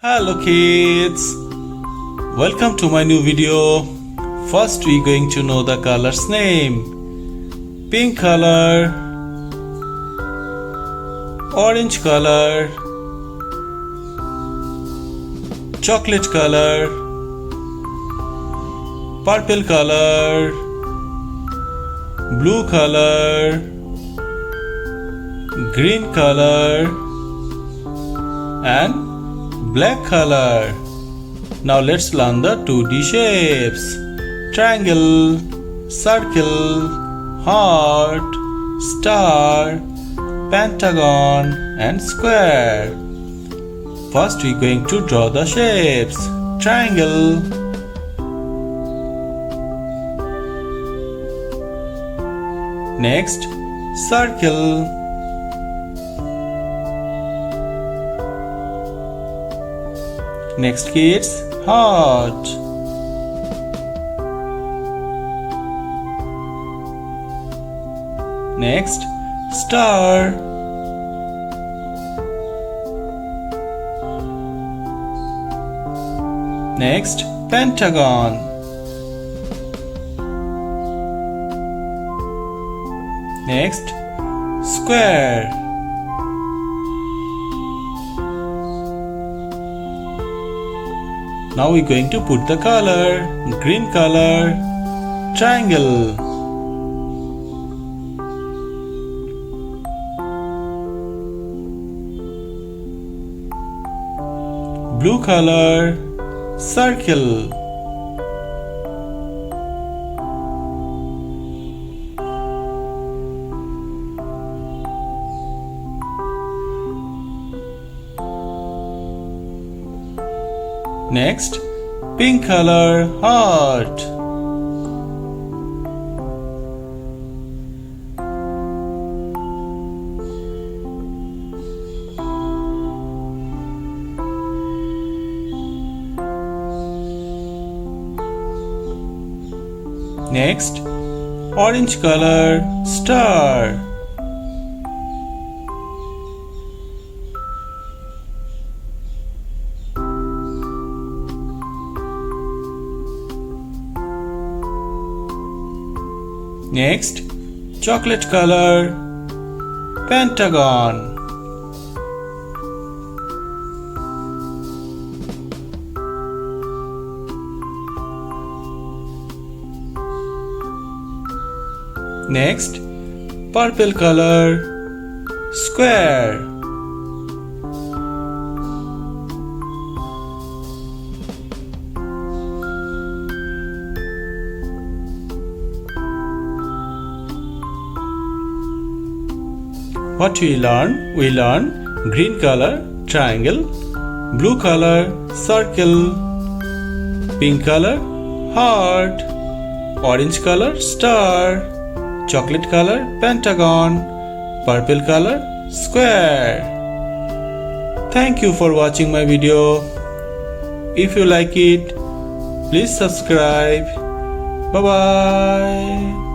Hello kids, welcome to my new video. First we going to know the color's name. Pink color, orange color, chocolate color, purple color, blue color, green color and black color. Now let's learn the 2D shapes. Triangle, circle, heart, star, pentagon and square. First we going to draw the shapes. Triangle, next circle, next kids, heart, next star, next pentagon, next square, now we're going to put the color. Green color, triangle, blue color, circle, next pink color, heart, next orange color, star, next chocolate color, pentagon, next purple color, square, what we learn? We learn green color, triangle, blue color, circle, pink color, heart, orange color, star, chocolate color, pentagon, purple color, square. Thank you for watching my video. If you like it, please subscribe. Bye bye.